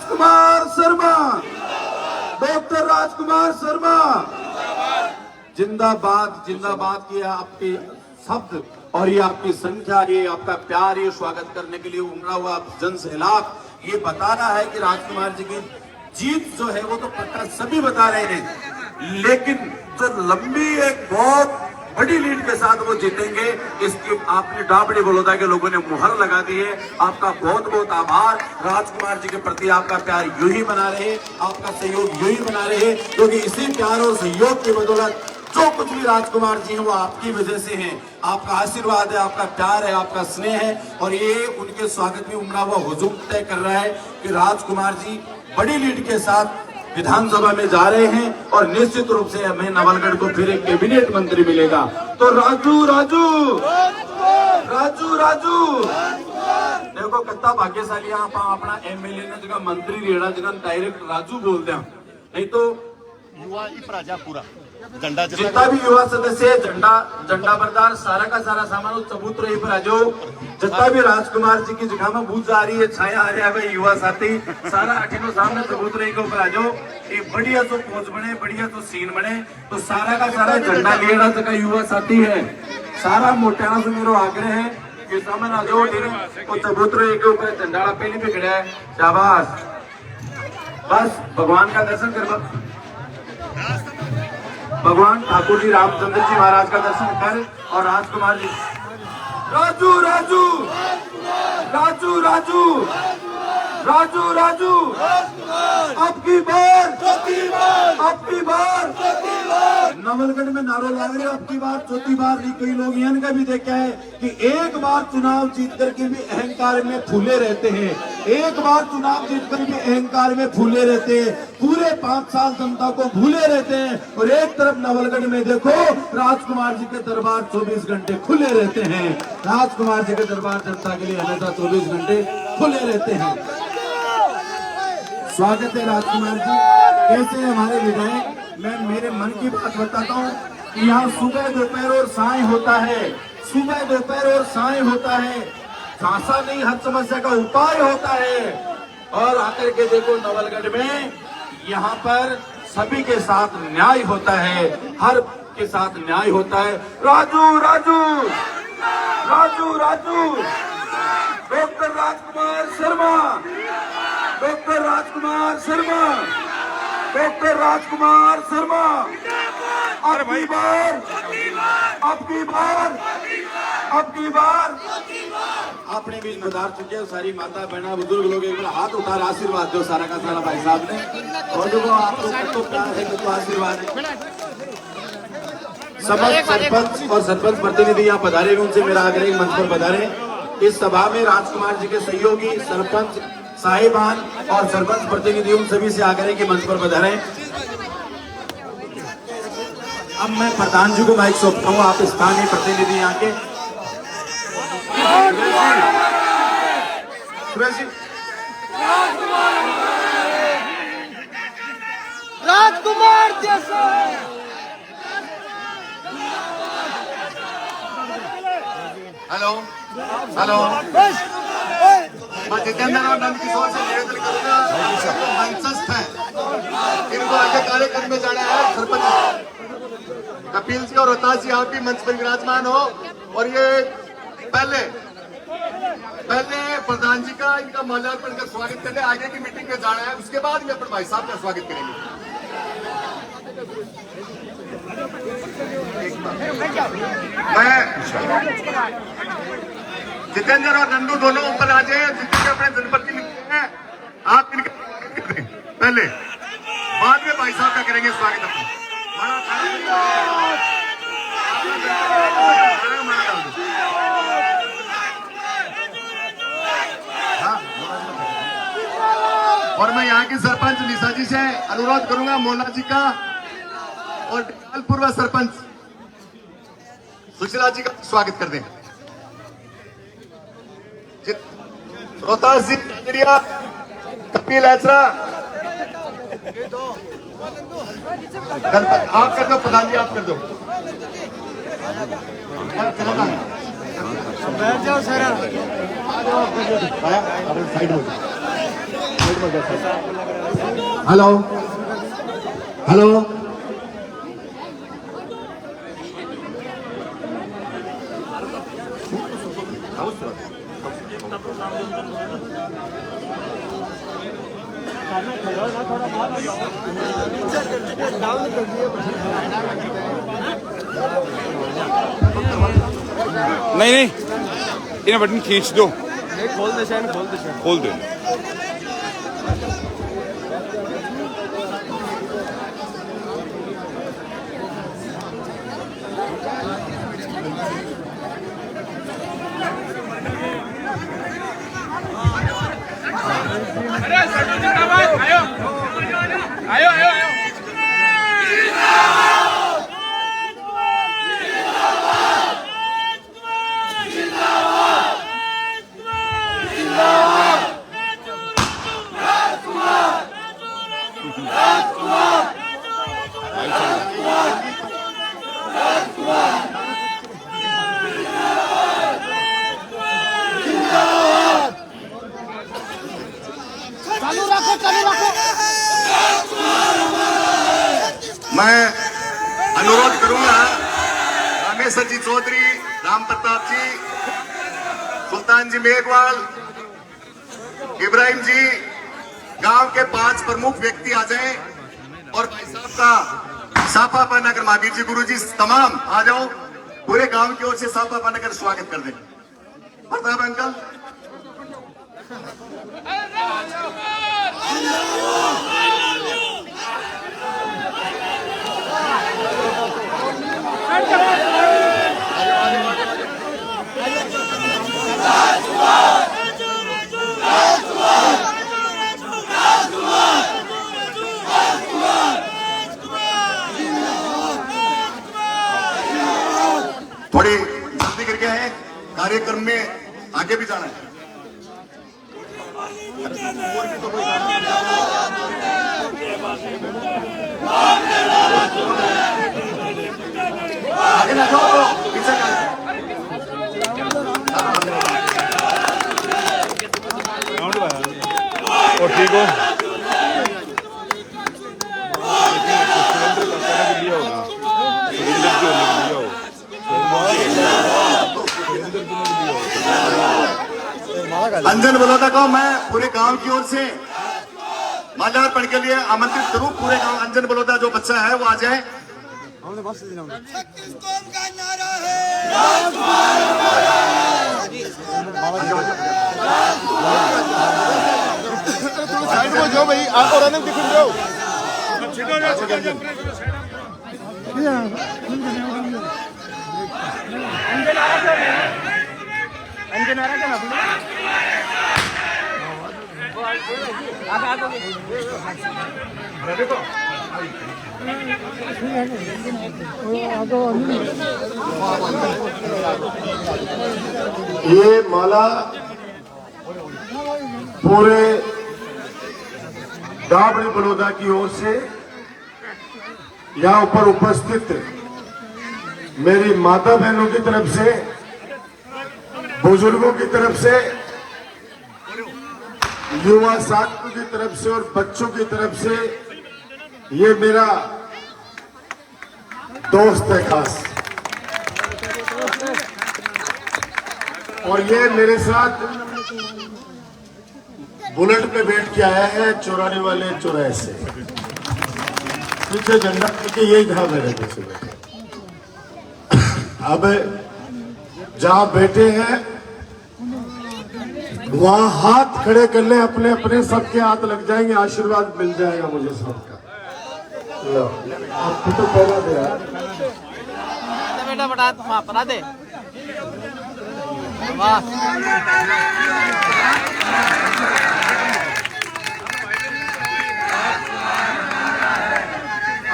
Rajkumar Sharma, doctor Rajkumar Sharma जिंदाबाद, जिंदाबाद। की आपके शब्द और ये आपकी संख्या, ये आपका प्यार, ये स्वागत करने के लिए उमड़ा हुआ जन सैलाब ये बताना है कि राजकुमार जी की जीत जो है वो तो पक्का सभी बता रहे हैं, लेकिन जो लंबी एक बहुत बड़ी लीड के साथ वो जीतेंगे इसकी आपने डाबड़ी बड़ौदा के लोगों ने मुहर लगा दी है। आपका बहुत बहुत आभार। राजकुमार जी के प्रति आपका प्यार यूं ही बना रहे, आपका सहयोग यूं ही बना रहे, क्योंकि इसी प्यार और सहयोग की बदौलत जो कुछ भी राजकुमार जी हैं वो आपकी वजह से हैं। आपका आशीर्वाद है, आपका प्यार है, आपका स्नेह है, और ये उनके स्वागत में उमड़ा हुआ हुजूम तय कर रहा है कि राजकुमार जी बड़ी लीड के साथ विधानसभा में जा रहे हैं और निश्चित रूप से हमें नवलगढ़ को फिर एक कैबिनेट मंत्री मिलेगा। तो राजू राजू राजू राजू देखो कितना भाग्यशाली आप अपना एमएलए ने जगह मंत्री रेड़ा जगह डायरेक्ट राजू बोलते हैं, नहीं तो युवा राजा पूरा झंडा जितना भी युवा सदस्य झंडा बरदार सारा का सारा सामान चबूतरे ही पर आ जाओ। जितना भी राजकुमार जी की जगह में बूझ आ रही है, छाया आ रहा है, युवा साथी सारा अठीनो सामने चबूतरे के ऊपर आ जाओ। एक बढ़िया तो पोज बने, बढ़िया तो सीन बने, तो सारा का सारा झंडा लेना जगह युवा साथी है। सारा मोटाना से मेरा आग्रह है कि सामने आ जाओ, तो चबूतरे के ऊपर झंडा पहले भी खड़ा है। शाबाश, बस भगवान का दर्शन कर, भगवान ठाकुर जी रामचंद्र जी महाराज का दर्शन कर और राजकुमार जी राजू राजू राजू राजू राजू राजू अब की बार नवलगढ़ में नारों लग रहे, अब की बार चौथी बार नहीं। कई लोग यहाँ का भी देखा है कि एक बार चुनाव जीत करके भी अहंकार में फूले रहते हैं, एक बार चुनाव जीत कर भी अहंकार में फूले रहते हैं, पूरे 5 साल जनता को भूले रहते हैं। और एक तरफ नवलगढ़ में देखो राजकुमार जी के दरबार 24 घंटे खुले रहते हैं। राजकुमार जी के दरबार जनता के लिए हमेशा 24 घंटे खुले रहते हैं। स्वागत है राजकुमार जी, कैसे हमारे विधायक। मैं मेरे मन की बात बताता हूँ कि यहाँ सुबह दोपहर और साय होता है, सुबह दोपहर और साय होता है, झांसा नहीं हर समस्या का उपाय होता है। और आकर के देखो नवलगढ़ में यहाँ पर सभी के साथ न्याय होता है, हर के साथ न्याय होता है। Raju Raju Raju Raju doctor Rajkumar Sharma, doctor Rajkumar Sharma, doctor Rajkumar Sharma अब की बार अपने बीच बता चुके हैं। सारी माता बहना बुजुर्ग लोग एक बार हाथ उतार आशीर्वाद दो सारा का सारा भाई साहब ने, और देखो आपको तो प्यार है तो आशीर्वाद है। समस्त सरपंच और सरपंच प्रतिनिधि यहाँ पधारे, उनसे मेरा आग्रह मंच पर पधारे। इस सभा में राजकुमार जी के सहयोगी सरपंच साहिबान और सरपंच प्रतिनिधि उन सभी से आग्रह के मंच पर पधारे। अब मैं प्रधान जी को माइक सौंपता हूँ, आप स्थानीय प्रतिनिधि यहाँ के राजकुमार जैसा हेलो हेलो मैं जितेंद्र और नंद किशोर से निवेदन करूंगा, मंचस्थ है इनको आगे कार्यक्रम में जाना है। सरपंच कपिल जी और रोहतास जी आप भी मंच पर विराजमान हो, और ये पहले प्रधान जी का इनका माल्यार्पण कर स्वागत करने आगे की मीटिंग में जाना है, उसके बाद ये भाई साहब का स्वागत करेंगे। मैं जितेंद्र और नंदू दोनों ऊपर आ जाए, जितने अपने जनपद की हैं आप इनका पहले, बाद में भाई साहब का करेंगे स्वागत। और मैं यहाँ की सरपंच निशा जी से अनुरोध करूंगा, मोला जी का और पूर्व सरपंच सुशीला जी का स्वागत कर दें। रोहतास जी, कपिल ऐसरा, आप कर दो, प्रधान जी आप कर दो। बैठ जाओ सर, साइड हो हेलो हेलो नहीं नहीं इन्हें बटन खींच दो खोल दे खोल दो मैं अनुरोध करूंगा रामेश्वर जी चौधरी, राम प्रताप जी, सुल्तान जी मेघवाल, इब्राहिम जी, गांव के 5 प्रमुख व्यक्ति आ जाएं और भाई साहब का साफा पानगर महावीर जी गुरु जी तमाम आ जाओ। पूरे गांव की ओर से साफा पानगर स्वागत कर दें। प्रताप अंकल थोड़ी जल्दी करके है, कार्यक्रम में आगे भी जाना है। आगे ना जाओ, पीछे और ठीक हो अंजन बलौदा को मैं पूरे गांव की ओर से माल्यार्पण के लिए आमंत्रित करूं। पूरे गांव अंजन बलौदा जो बच्चा है वो आ जाए। छत्तीसगढ़ का नारा है साइड में जो भाई आप और दिख रहे हो अंजन आ रहा ये माला पूरे डाबड़ी बड़ौदा की ओर से यहाँ ऊपर उपस्थित मेरी माता बहनों की तरफ से, बुजुर्गों की तरफ से, युवा साथियों की तरफ से और बच्चों की तरफ से ये मेरा दोस्त है खास। और ये मेरे साथ बुलेट पे बैठ के आया है चौराने वाले चौराहे से। पीछे झंडा लेके यही था मेरे पीछे बैठे। अब जहां बैठे हैं वहां हाथ खड़े कर ले, अपने अपने सबके हाथ लग जाएंगे, आशीर्वाद मिल जाएगा मुझे सबका। लो आपको तो पहला दे यार बेटा बता पढ़ा दे वाह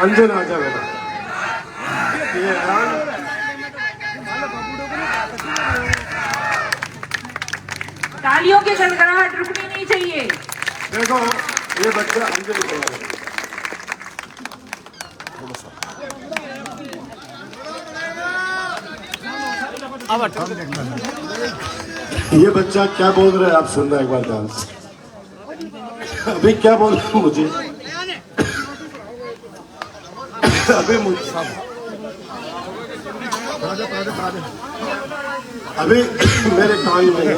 अंजन आ जा बेटा। ये तालियों की गड़गड़ाहट रुकनी नहीं चाहिए। देखो ये बच्चा अंजन को ये बच्चा क्या बोल रहा है आप सुन रहे हैं एक बार ध्यान से। अभी क्या बोल रहे हो मुझे? अभी अभी मेरे कान में है।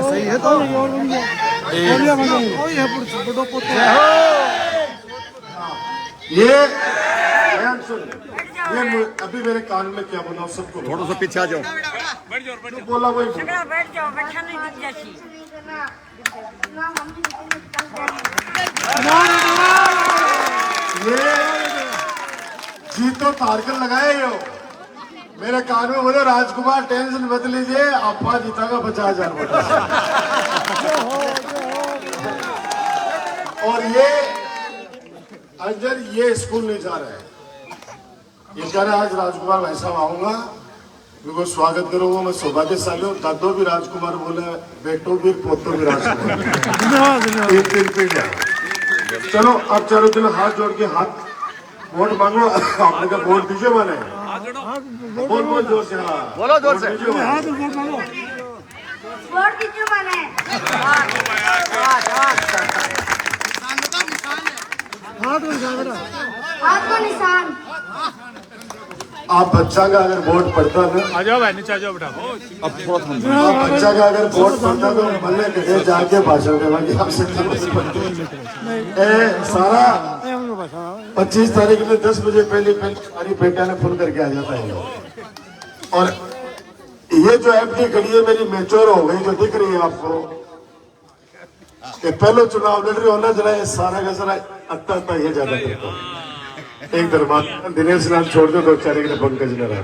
सही है तो ये अभी मेरे कान में क्या बोला सबको थोड़ा सा पीछे आ जाओ। जो बोला वही बोला। बैठ जाओ, बैठा नहीं दिख जाती। ये जी तो तारकर लगाए हो मेरे कान में बोले राजकुमार टेंशन मत लीजिए अप्पा जीतागा 50,000 वोट। और ये अंजन ये स्कूल नहीं जा रहा है, ये कह रहा है आज राजकुमार भाई साहब आऊंगा उनको स्वागत करूंगा। मैं सौभाग्यशाली हूँ, दादो भी राजकुमार बोले, बेटो भी पोतो भी राजकुमार। तीन पीढ़ियां। चलो अब चारों दिन हाथ जोड़ के हाथ वोट मांगो। आपने का वोट दीजिए मैंने बोल बोल जोर से। हाँ बोलो जोर से। वोट दीजिए मैंने। हाथ को निशान। आप बच्चा का अगर वोट पड़ता ना, आ जाओ भाई नीचे आ जाओ बेटा। अब थोड़ा थम आप बच्चा का अगर वोट पड़ता तो मल्ले के जाके भाषण देना कि आपसे सारा 25 तारीख में 10 बजे पहले हमारी बेटा ने फोन करके आ जाता है। और ये जो एफडी खड़ी है मेरी मैच्योर हो गई जो दिख रही है आपको, ये पहले चुनाव लड़ रही होना जरा ये सारा का सारा अत्ता ये ज्यादा करता है। एक दरबार दिनेश नाम छोड़ दो, 2 4 पंकज न रहा।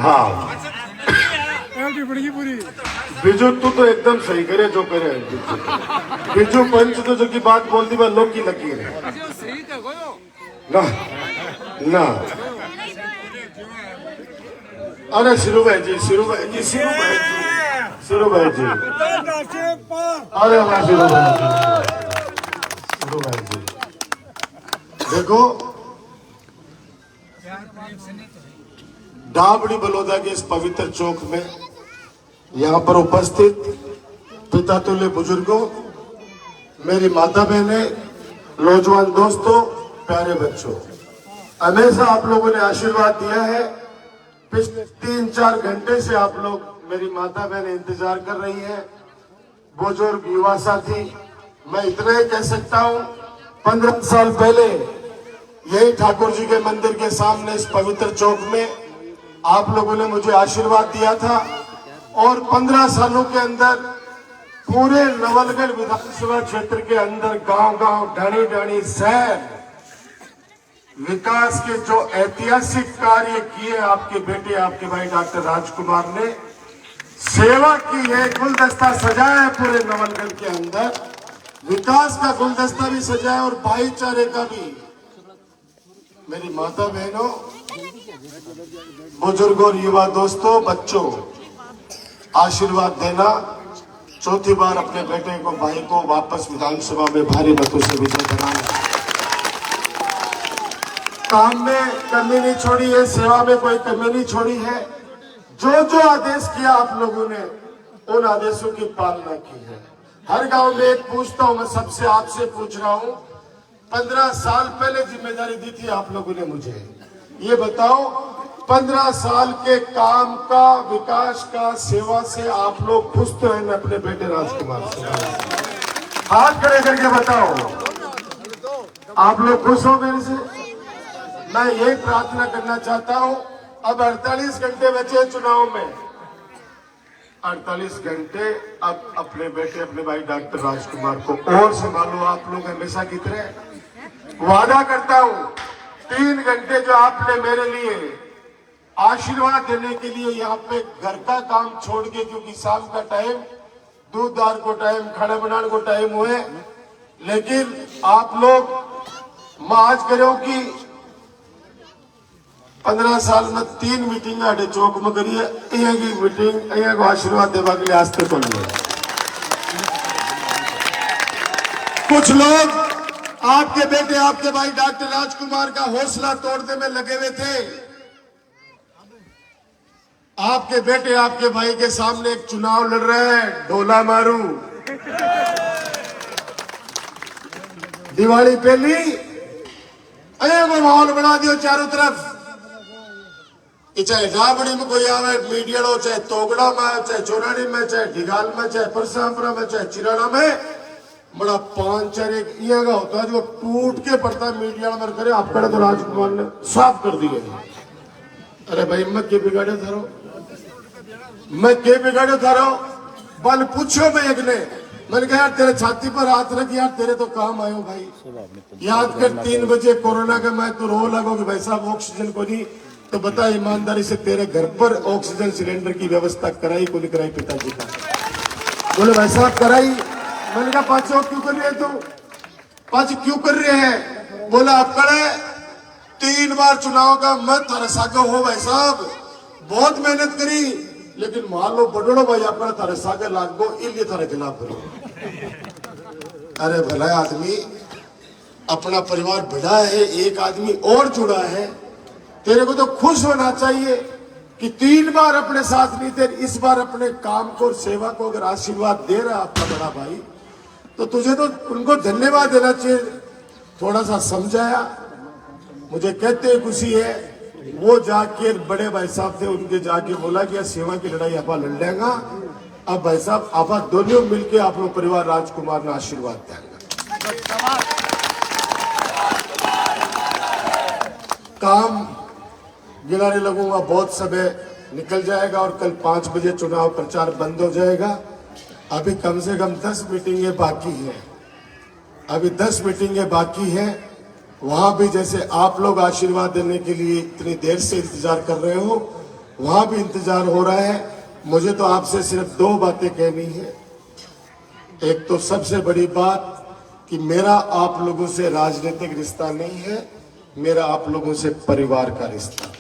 हाँ बिजू तू तो एकदम सही करे जो करे। बिजू पंच तो जो की बात बोलती वह लोग की लकीर है ना ना। अरे शिरू भाई जी, शिरू भाई जी, शिरू भाई जी, शिरू भाई जी, अरे हमारा शिरू भाई जी, शिरू भाई जी। देखो डाबड़ी बलौदा के इस पवित्र चौक में यहाँ पर उपस्थित पिता तुल्य बुजुर्गों, मेरी माता बहने, नौजवान दोस्तों, प्यारे बच्चों, हमेशा आप लोगों ने आशीर्वाद दिया है। पिछले 3-4 घंटे से आप लोग मेरी माता बहन इंतजार कर रही है, बुजुर्ग युवा साथी। मैं इतना ही कह सकता हूँ 15 साल पहले यही ठाकुर जी के मंदिर के सामने इस पवित्र चौक में आप लोगों ने मुझे आशीर्वाद दिया था और 15 सालों के अंदर पूरे नवलगढ़ विधानसभा क्षेत्र के अंदर गांव-गांव, ढाणी-ढाणी शहर विकास के जो ऐतिहासिक कार्य किए आपके बेटे, आपके भाई डॉक्टर राजकुमार ने, सेवा की है, गुलदस्ता सजाया है पूरे नवलगढ़ के अंदर, विकास का गुलदस्ता भी सजाया और भाईचारे का भी। मेरी माता बहनों, बुजुर्गों, युवा दोस्तों, बच्चों, आशीर्वाद देना, चौथी बार अपने बेटे को, भाई को वापस विधानसभा में भारी मतों से विजय कराना। काम में कमी नहीं छोड़ी है, सेवा में कोई कमी नहीं छोड़ी है। जो जो आदेश किया आप लोगों ने उन आदेशों की पालना की है। हर गांव में एक पूछता हूं, मैं सबसे आपसे पूछ रहा हूं, 15 साल पहले जिम्मेदारी दी थी आप लोगों ने मुझे, ये बताओ 15 साल के काम का, विकास का, सेवा से आप लोग खुश तो हैं अपने बेटे राजकुमार से? हाथ खड़े करके बताओ, आप लोग खुश हो मेरे से? मैं यही प्रार्थना करना चाहता हूं। अब 48 घंटे बचे चुनाव में, 48 घंटे अब अपने बेटे, अपने भाई डॉक्टर राजकुमार को और संभालो। आप लोग हमेशा की तरह वादा करता हूं, 3 घंटे जो आपने मेरे लिए आशीर्वाद देने के लिए यहाँ पे घर का काम छोड़ के, क्योंकि शाम का टाइम, दूध दार को टाइम, खाना बनाने को टाइम हुए, लेकिन आप लोग आज करो कि 15 साल में 3 मीटिंग आड़े चौक में करिए, की मीटिंग को आशीर्वाद देवा के लिए आज तक कुछ लोग आपके बेटे आपके भाई डॉक्टर राजकुमार का हौसला तोड़ने में लगे हुए थे। आपके बेटे आपके भाई के सामने एक चुनाव लड़ रहे हैं, ढोला मारू दिवाली पहली को माहौल बना दियो चारों तरफ। चाहे डाबड़ी में कोई आवे मीडिया लो, चाहे तोगड़ा में, चाहे चोरानी में, चाहे ढिगाल में, चाहे परसापुरा में, चाहे चिराना में, बड़ा 5-4 एक इया का होता है जो टूट के पड़ता है मीडिया में करे। आपका तो राजकुमार ने साफ कर दिए। अरे भाई मैं के बिगाड़े थारो, मैं के बिगाड़े थारो बल पूछो मैं एक ने, मैंने कहा यार तेरे छाती पर हाथ रख यार, तेरे तो काम आयो भाई। याद कर 3 बजे कोरोना का मैं तो रो लगो कि भाई साहब ऑक्सीजन को नहीं, तो बता ईमानदारी से तेरे घर पर ऑक्सीजन सिलेंडर की व्यवस्था कराई को नहीं कराई पिताजी का? बोले भाई साहब कराई। मैंने कहा पाँचों क्यों कर रहे हैं तुम, पाँच क्यों कर रहे हैं? बोला आप करे 3 बार चुनाव का मत थारा सागा हो भाई साहब, बहुत मेहनत करी, लेकिन मान लो बड़ो भाई आपका थारे सागे लाग गो इसलिए थारे खिलाफ करो। अरे भला आदमी, अपना परिवार बड़ा है, एक आदमी और जुड़ा है, तेरे को तो खुश होना चाहिए कि 3 बार अपने साथ नहीं थे, इस बार अपने काम को और सेवा को अगर आशीर्वाद दे रहा आपका बड़ा भाई, तो तुझे तो उनको धन्यवाद देना चाहिए। थोड़ा सा समझाया, मुझे कहते हैं खुशी है, वो जाके बड़े भाई साहब थे उनके जाके बोला कि सेवा की लड़ाई आप लड़ लेगा। अब भाई साहब आप दोनों मिलके आप लोग परिवार राजकुमार ने आशीर्वाद देंगे। काम गिनाने लगूंगा, बहुत समय निकल जाएगा और कल 5 बजे चुनाव प्रचार बंद हो जाएगा। अभी कम से कम 10 मीटिंगें बाकी हैं, अभी 10 मीटिंगें बाकी हैं। वहां भी जैसे आप लोग आशीर्वाद देने के लिए इतनी देर से इंतजार कर रहे हो, वहां भी इंतजार हो रहा है। मुझे तो आपसे सिर्फ 2 बातें कहनी है। एक तो सबसे बड़ी बात कि मेरा आप लोगों से राजनीतिक रिश्ता नहीं है, मेरा आप लोगों से परिवार का रिश्ता।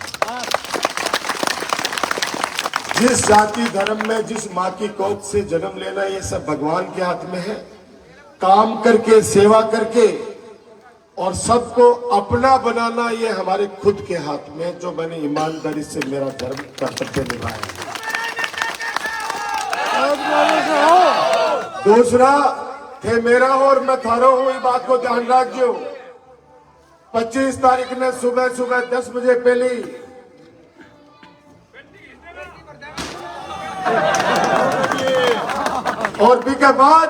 जिस जाति धर्म में, जिस माँ की कोख से जन्म लेना, ये सब भगवान के हाथ में है। काम करके, सेवा करके और सबको अपना बनाना, ये हमारे खुद के हाथ में है, जो मैंने ईमानदारी से मेरा धर्म कर्तव्य निभाया। दूसरा थे मेरा और मैं थारो हूं, ये बात को ध्यान रखियो। 25 तारीख ने सुबह 10 बजे पहले और भी के बाद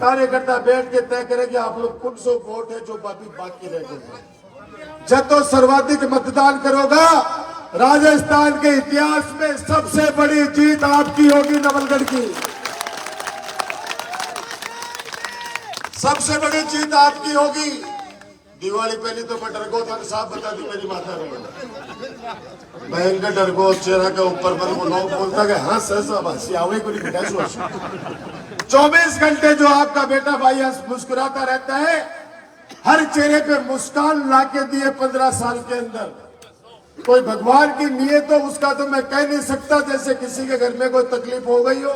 कार्यकर्ता बैठ के तय करेंगे आप लोग कौन सो वोट है जो बाकी रह गए। जब तो सर्वाधिक मतदान करोगा, राजस्थान के इतिहास में सबसे बड़ी जीत आपकी होगी, नवलगढ़ की सबसे बड़ी जीत आपकी होगी। दिवाली पहली तो मैं डरगो था, साफ बता दी मेरी माता ने, मैं इनका डरगो चेहरा के ऊपर पर वो लोग बोलता कि हाँ सर हंसी आवे को नहीं बेटा। 24 घंटे जो आपका बेटा भाई मुस्कुराता रहता है, हर चेहरे पे मुस्कान लाके दिए 15 साल के अंदर। कोई भगवान की नियत हो उसका तो मैं कह नहीं सकता, जैसे किसी के घर में कोई तकलीफ हो गई हो,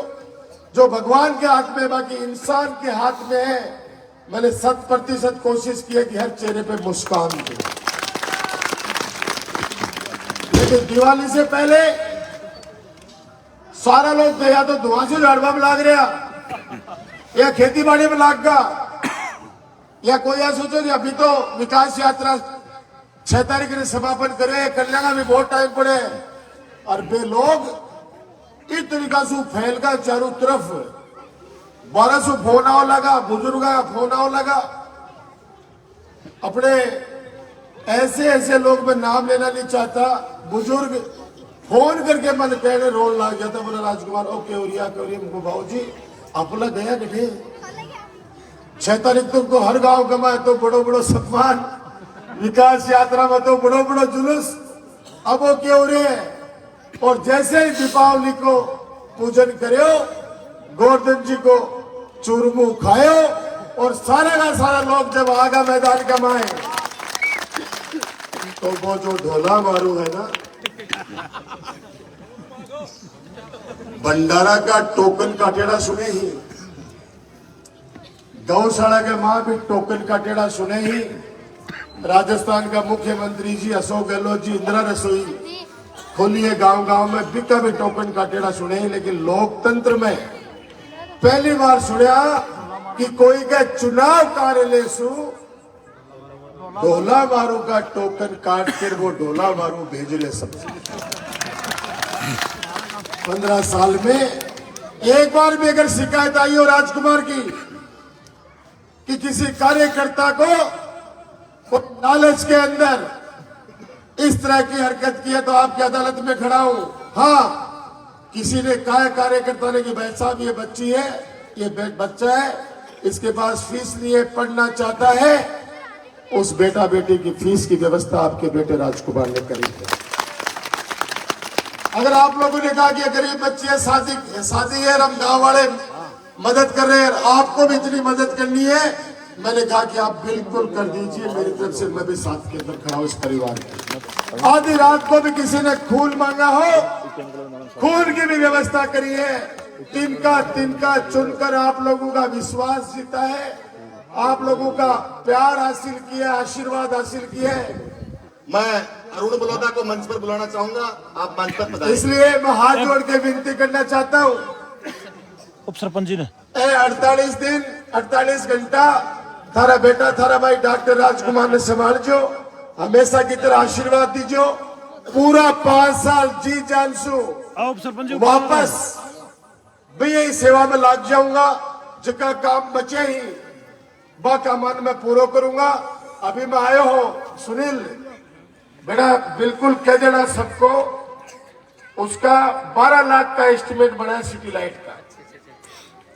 जो भगवान के हाथ में, बाकी इंसान के हाथ में है। मैंने 100% कोशिश की है कि हर चेहरे पे मुस्कान दे, लेकिन दिवाली से पहले सारा लोग या तो धुआं से झाड़वा में लाग रहा, या खेती बाड़ी में लाग गा, या कोई या सोचो कि अभी तो विकास यात्रा 6 तारीख ने समापन करे, कल्याण में बहुत टाइम पड़े, और वे लोग इस तरीका से फैल का चारों तरफ 1200 फोन आओ लगा, बुजुर्ग का फोन आओ लगा। अपने ऐसे लोग मैं नाम लेना नहीं चाहता, बुजुर्ग फोन करके मन कहने रोन लग जाता, बोला राजकुमार ओके उरिया भाऊ जी अपना गया कटे 6 तारीख तुमको हर गांव गमाए तो बड़ो सम्मान, विकास यात्रा में तो बड़ो जुलूस, अब वो क्यों रहे। और जैसे ही दीपावली को पूजन करो, गोवर्धन जी को चूरमू खायो, और सारा का सारा लोग जब आगा मैदान कमाए, तो वो जो ढोला मारू है ना, भंडारा का टोकन काटेड़ा सुने ही, गौशाला के मां भी टोकन का टेढ़ा सुने ही। राजस्थान का मुख्यमंत्री जी अशोक गहलोत जी इंदिरा रसोई खोली है गांव गांव में, भी कभी टोकन का टेढ़ा सुने ही। लेकिन लोकतंत्र में पहली बार सुना कि कोई के चुनाव कार्यालय सु ढोला मारू का टोकन काट कर वो ढोला मारू भेज ले सबसे। 15 साल में एक बार भी अगर शिकायत आई हो राजकुमार की कि किसी कार्यकर्ता को लालच के अंदर इस तरह की हरकत की है तो आपकी अदालत में खड़ा हूं। हाँ, किसी ने कहा कार्यकर्ता ने कि भाई साहब ये बच्ची है, ये बच्चा है, इसके पास फीस नहीं है, पढ़ना चाहता है, उस बेटा बेटी की फीस की व्यवस्था आपके बेटे राजकुमार ने करी है। अगर आप लोगों ने कहा कि गरीब बच्ची है, शादी है, हम गांव वाले मदद कर रहे हैं, आपको भी इतनी मदद करनी है, मैंने कहा कि आप बिल्कुल कर दीजिए। मेरी तरफ से मैं भी साथ के अंदर खड़ा हूं इस परिवार के। आधी रात को भी किसी ने खून मांगा हो, खून की भी व्यवस्था करी है। तिनका चुनकर आप लोगों का विश्वास जीता है, आप लोगों का प्यार हासिल किया, आशीर्वाद हासिल किया है। मैं अरुण बलौदा को मंच पर बुलाना चाहूंगा, आप मंच पर पधारिए। इसलिए मैं हाथ जोड़ के विनती करना चाहता हूँ, उप सरपंच जी ने 48 दिन 48 घंटा थारा बेटा थारा भाई डॉक्टर राजकुमार ने संभाल जो, हमेशा की तरह आशीर्वाद दीजो। पूरा 5 साल जी जान सु उप सरपंच जी वापस भी यही सेवा में लाग जाऊंगा। जिसका काम बचे ही बाका मन में पूरा करूंगा। अभी मैं आयो हो सुनील बेटा, बिल्कुल कह देना सबको, उसका 12 लाख का एस्टिमेट बना है सिटी लाइट का,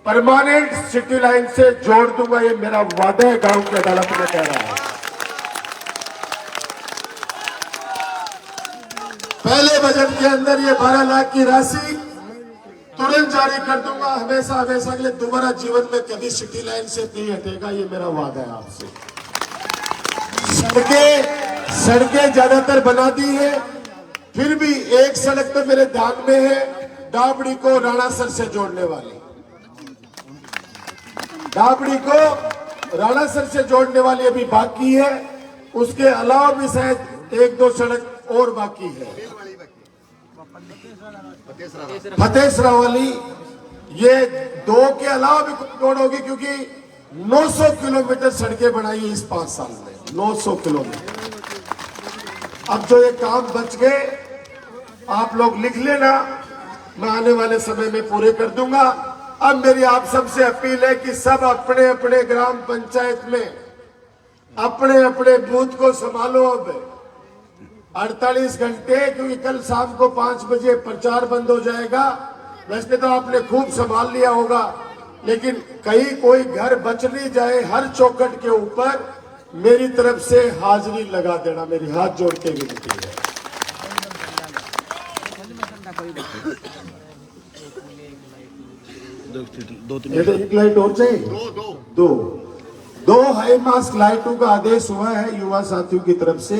परमानेंट सिटी लाइन से जोड़ दूंगा, ये मेरा वादा है। गांव की अदालत में कह रहा है। पहले बजट के अंदर ये 12 लाख की राशि तुरंत जारी कर दूंगा। हमेशा हमेशा के लिए दोबारा जीवन में कभी सिटी लाइन से नहीं हटेगा, ये मेरा वादा है आपसे। सड़कें ज्यादातर बना दी है, फिर भी एक सड़क तो मेरे ध्यान में है, डाबड़ी को राणासर से जोड़ने वाली। डाबड़ी को राणासर से जोड़ने वाली अभी बाकी है, उसके अलावा भी शायद 1-2 सड़क और बाकी है। फतेसरा वाली, ये 2 के अलावा भी कुछ जोड़ होगी, क्योंकि 900 किलोमीटर सड़कें बनाई है इस 5 साल में, 900 किलोमीटर। अब जो ये काम बच गए आप लोग लिख लेना, मैं आने वाले समय में पूरे कर दूंगा। अब मेरी आप सबसे अपील है कि सब अपने अपने ग्राम पंचायत में अपने अपने बूथ को संभालो। अब 48 घंटे, क्योंकि कल शाम को 5 बजे प्रचार बंद हो जाएगा। वैसे तो आपने खूब संभाल लिया होगा, लेकिन कहीं कोई घर बच नहीं जाए, हर चौखट के ऊपर मेरी तरफ से हाजिरी लगा देना, मेरी हाथ जोड़ के विनती है। एक लाइट और चाहिए, दो हाई मास्क लाइटों का आदेश हुआ है युवा साथियों की तरफ से।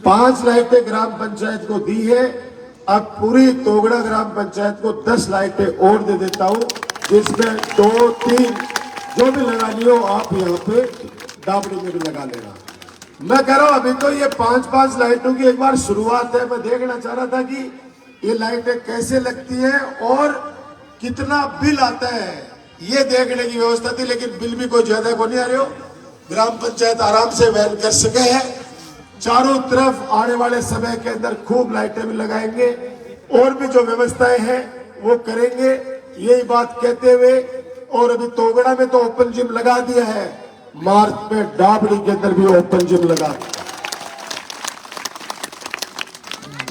5 लाइटें ग्राम पंचायत को दी है। अब पूरी तोगड़ा ग्राम पंचायत को 10 लाइटें और दे देता हूं, जिसमें 2-3 जो भी लगानी हो आप यहाँ पे डाबड़ी में भी लगा लेना। मैं कह रहा हूं अभी तो ये 5-5 लाइटों की एक बार शुरुआत है। मैं देखना चाह रहा था कि ये लाइटें कैसे लगती है और कितना बिल आता है, ये देखने की व्यवस्था थी। लेकिन बिल भी कोई ज्यादा को नहीं आ रहे हो, ग्राम पंचायत आराम से वहन कर सके है। चारों तरफ आने वाले समय के अंदर खूब लाइटें भी लगाएंगे, और भी जो व्यवस्थाएं हैं वो करेंगे, यही बात कहते हुए। और अभी तोगड़ा में तो ओपन जिम लगा दिया है, मार्च में डाबड़ी के अंदर भी ओपन जिम लगा,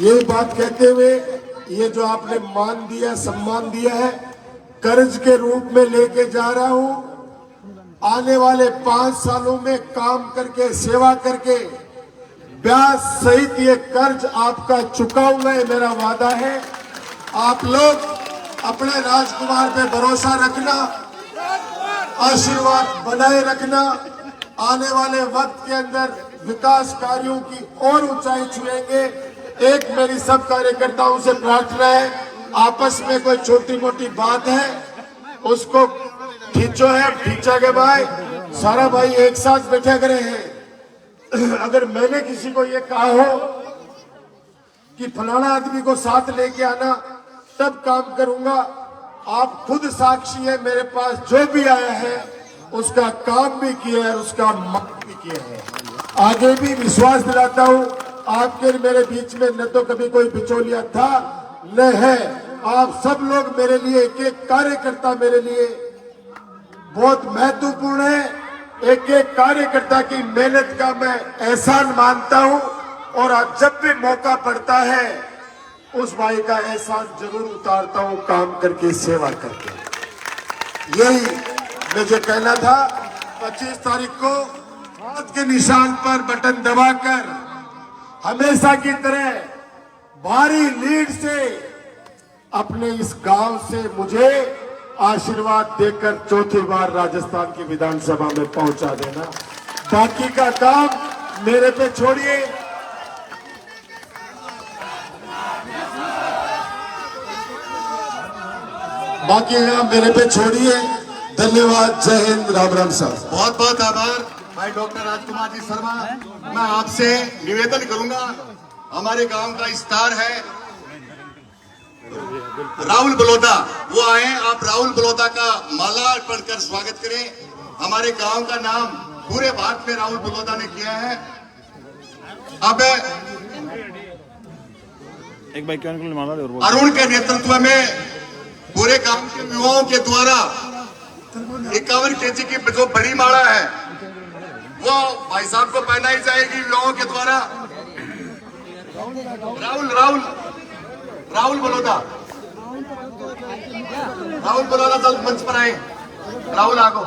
यही बात कहते हुए ये जो आपने मान दिया, सम्मान दिया है, कर्ज के रूप में लेके जा रहा हूं। आने वाले 5 सालों में काम करके, सेवा करके, ब्याज सहित ये कर्ज आपका चुकाऊंगा, ये मेरा वादा है। आप लोग अपने राजकुमार पे भरोसा रखना, आशीर्वाद बनाए रखना। आने वाले वक्त के अंदर विकास कार्यों की और ऊंचाई छुएंगे। एक मेरी सब कार्यकर्ताओं से प्रार्थना है, आपस में कोई छोटी मोटी बात है उसको खींचो है, खींचा के भाई सारा भाई एक साथ बैठे करे हैं। अगर मैंने किसी को ये कहा हो कि फलाना आदमी को साथ लेके आना तब काम करूंगा, आप खुद साक्षी है, मेरे पास जो भी आया है उसका काम भी किया है, उसका मत भी किया है। आगे भी विश्वास दिलाता हूं, आपके मेरे बीच में न तो कभी कोई बिचौलिया था न है। आप सब लोग मेरे लिए, एक एक कार्यकर्ता मेरे लिए बहुत महत्वपूर्ण है। एक एक कार्यकर्ता की मेहनत का मैं एहसान मानता हूं और जब भी मौका पड़ता है उस भाई का एहसान जरूर उतारता हूं, काम करके, सेवा करके। यही मुझे कहना था। 25 तारीख को हाथ के निशान पर बटन दबाकर हमेशा की तरह भारी लीड से अपने इस गांव से मुझे आशीर्वाद देकर चौथी बार राजस्थान की विधानसभा में पहुंचा देना। बाकी का काम मेरे पे छोड़िए। बाकी काम मेरे पे छोड़िए। धन्यवाद। जय हिंद। राम राम साहब। बहुत बहुत आभार भाई डॉक्टर राजकुमार जी शर्मा। मैं आपसे निवेदन करूंगा, हमारे गांव का स्टार है राहुल बलोदा, वो आए, आप राहुल बलोदा का माला पढ़कर स्वागत करें। हमारे गांव का नाम पूरे भारत में राहुल बलोदा ने किया है। अब एक बाइक माला अरुण के नेतृत्व में पूरे गांव के युवाओं के द्वारा 51 केजी की जो बड़ी माला है वो भाई साहब को पहनाई जाएगी युवाओं के द्वारा। राहुल बलोदा जल्द मंच पर आए। राहुल आगो,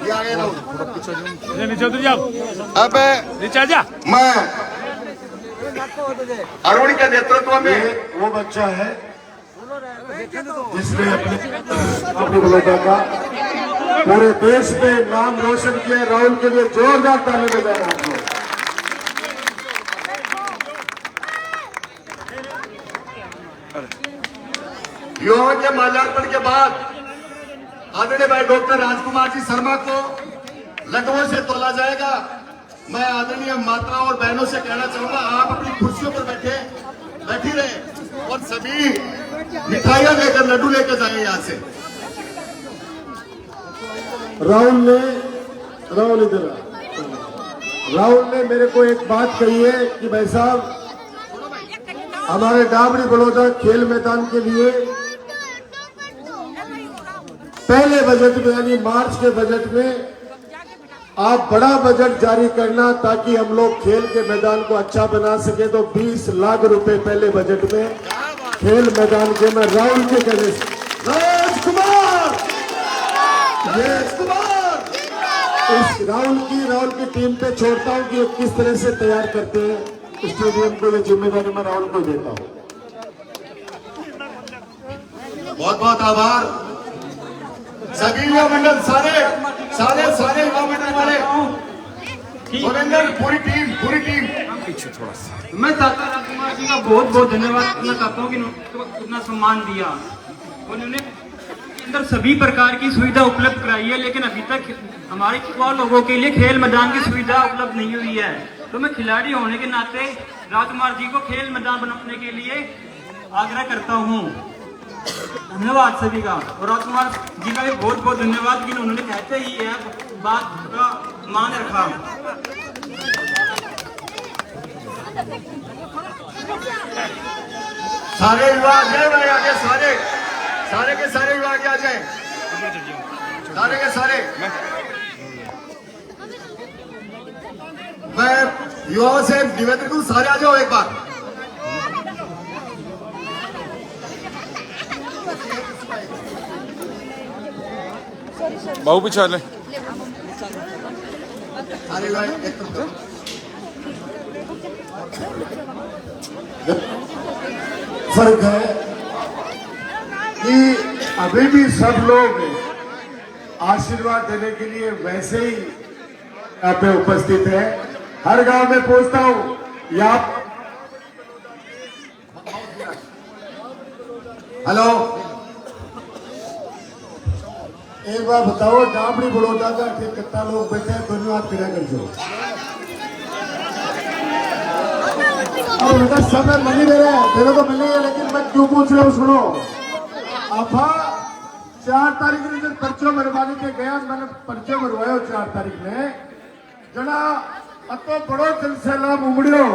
ये आ गए राहुल। नीचे उतर जाओ, अब नीचे आ जा। मैं अरुण के नेतृत्व में वो बच्चा है जिसने अपने बलोदा का पूरे देश में नाम रोशन किया। राहुल के लिए जोरदार ताली बजाना आप लोग। युवाओं के माल्यार्पण के बाद आदरणीय भाई डॉक्टर राजकुमार जी शर्मा को लकवों से तोला जाएगा। मैं आदरणीय माताओं और बहनों से कहना चाहूंगा, आप अपनी कुर्सियों पर बैठी रहे और सभी मिठाइयां लेकर, लड्डू लेकर जाए यहाँ से। राहुल ने मेरे को एक बात कही है कि भाई साहब, हमारे डाबरी बड़ौदा खेल मैदान के लिए पहले बजट में यानी मार्च के बजट में आप बड़ा बजट जारी करना ताकि हम लोग खेल के मैदान को अच्छा बना सके। तो 20 लाख रुपए पहले बजट में खेल मैदान के, मैं राहुल के कहने से इस राहुल की टीम पे छोड़ता हूं कि वो किस तरह से तैयार करते हैं स्टेडियम को। ये जिम्मेदारी मैं राहुल को देता हूं। बहुत बहुत आभार सभी युवा मंडल, सारे युवा मंडल वाले, पूरी टीम। मैं चाहता राजकुमार जी का बहुत बहुत धन्यवाद करना चाहता हूँ कि उन्होंने इतना सम्मान दिया। उन्होंने अंदर सभी प्रकार की सुविधा उपलब्ध कराई है, लेकिन अभी तक हमारे युवा लोगों के लिए खेल मैदान की सुविधा उपलब्ध नहीं हुई है। तो मैं खिलाड़ी होने के नाते राजकुमार जी को खेल मैदान बनाने के लिए आग्रह करता हूँ। धन्यवाद सभी का, और राजकुमार जी का भी बहुत बहुत धन्यवाद कि उन्होंने कहते ही है बात का मान रखा। सारे युवा आगे, सारे के सारे युवा आगे आ जाए, सारे के सारे। मैं युवाओं से निवेदन करूं, सारे आ जाओ एक बार। बाबू पीछे ले। सारे युवा एक तरफ। फर्क है कि अभी भी सब लोग आशीर्वाद देने के लिए वैसे ही यहाँ पे उपस्थित है। हर गांव में पूछता हूँ, यहाँ हेलो, एक बार बताओ डाबड़ी बड़ौदा का कितना लोग बैठे हैं, दोनों हाथ खड़ा कर दो। अब उनका समय मिल रहा है, मेरे को मिलेगा, लेकिन मैं क्यों पूछ रहा हूँ सुनो। आपा 4 तारीख ने जब पर्चो मरवाने के गया, मैंने पर्चो मरवाया 4 तारीख ने जना अतो बड़ो जन सैलाब उमड़ियो।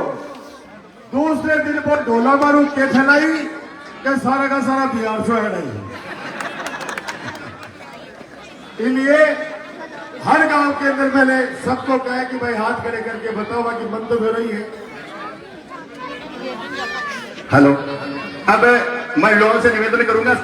दूसरे दिन पर ढोला मारू के फैलाई के सारा का सारा बिहार से हटाई। इसलिए हर गांव के अंदर मैंने सबको कहा कि भाई हाथ खड़े करके बताओ, बाकी मन तो हो रही है। हेलो, अब मैं लोगों से निवेदन करूंगा